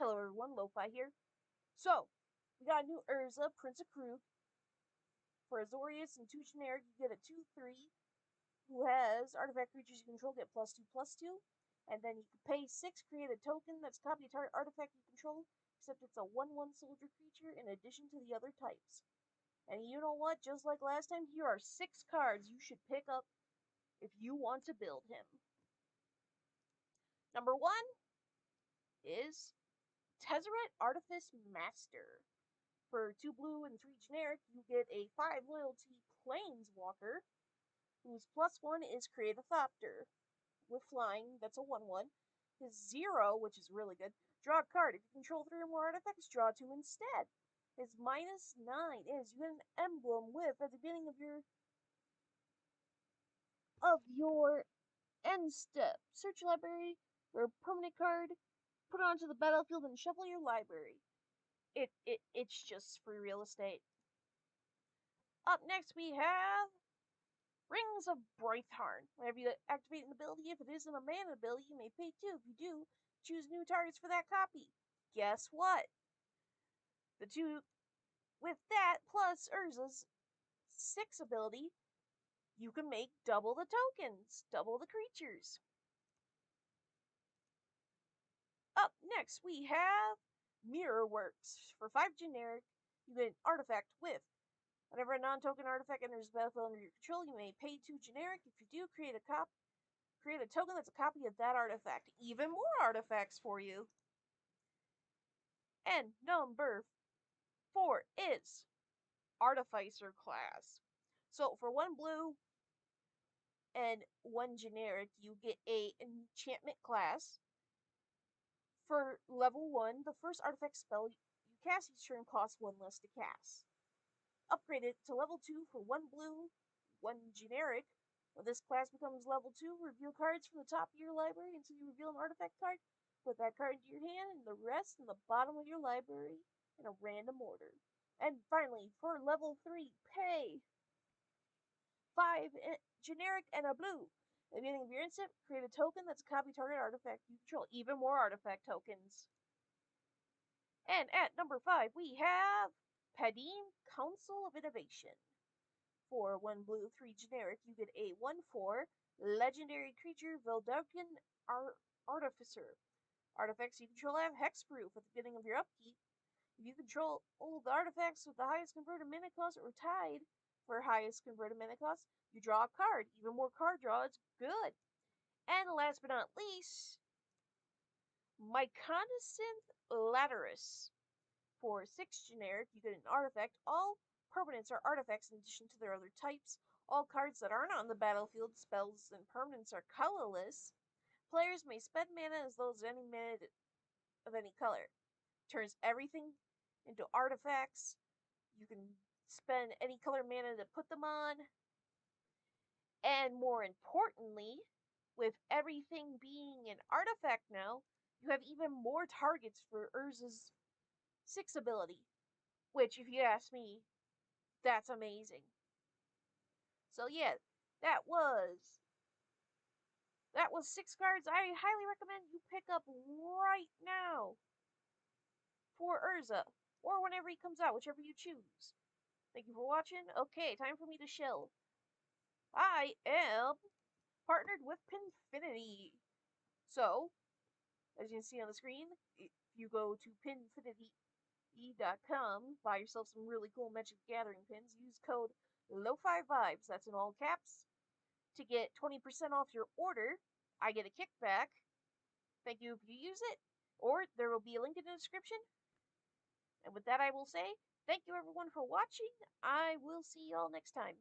Hello everyone, Lo-Fi here. So, we got a new Urza, Prince of Kroog. For Azorius and 2 generic, you get a 2/3 who has artifact creatures you control get +2/+2. And then you can pay 6, create a token that's copy a target artifact you control, except it's a 1/1 soldier creature in addition to the other types. And you know what? Just like last time, here are 6 cards you should pick up if you want to build him. Number 1 is Tesseract Master. For 2 blue and 3 generic, you get a 5 loyalty Planeswalker, whose +1 is create a Thopter. With flying, that's a 1/1. His 0, which is really good, draw a card. If you control 3 or more artifacts, draw 2 instead. His -9 is you get an emblem with, at the beginning of your end step. Search your library for a permanent card, put it onto the battlefield, and shuffle your library. It's just free real estate. Up next, we have Rings of Braithharn. Whenever you activate an ability, if it isn't a mana ability, you may pay 2. If you do, choose new targets for that copy. Guess what? The 2 with that, plus Urza's 6 ability, you can make double the tokens, double the creatures. Up next, we have Mirrorworks. For 5 generic, you get an artifact with. Whenever a non-token artifact enters the battlefield under your control, you may pay 2 generic. If you do, create a token that's a copy of that artifact. Even more artifacts for you. And number 4 is Artificer class. So for 1 blue and 1 generic, you get a enchantment class. For level 1, the first artifact spell you cast each turn costs 1 less to cast. Upgrade it to level 2 for 1 blue, 1 generic. When this class becomes level 2, reveal cards from the top of your library until you reveal an artifact card. Put that card into your hand and the rest in the bottom of your library in a random order. And finally, for level 3, pay 5 generic and a blue. At the beginning of your instant, create a token that's a copy target artifact you control. Even more artifact tokens. And at number 5, we have Padim, Council of Innovation. For 1 blue, 3 generic, you get a 1/4 legendary creature, Veldalkin Artificer. Artifacts you control have hexproof at the beginning of your upkeep. If you control all the artifacts with the highest converted mana cost or tied for highest converted mana cost, you draw a card. Even more card draw, it's good. And last but not least, Myconisynth Lazarus. For 6 generic, you get an artifact. All permanents are artifacts in addition to their other types. All cards that aren't on the battlefield, spells, and permanents are colorless. Players may spend mana as though it's any mana of any color. Turns everything into artifacts. You can spend any color mana to put them on. And more importantly, with everything being an artifact now, you have even more targets for Urza's 6 ability. Which, if you ask me, that's amazing. So yeah, that was 6 cards I highly recommend you pick up right now for Urza, or whenever he comes out, whichever you choose. Thank you for watching. Okay, time for me to shill. I am partnered with Pinfinity. So, as you can see on the screen, if you go to pinfinity.com, buy yourself some really cool Magic the Gathering pins, use code LO5VIBES, that's in all caps, to get 20% off your order. I get a kickback. Thank you if you use it, or there will be a link in the description. And with that, I will say, thank you everyone for watching. I will see y'all next time.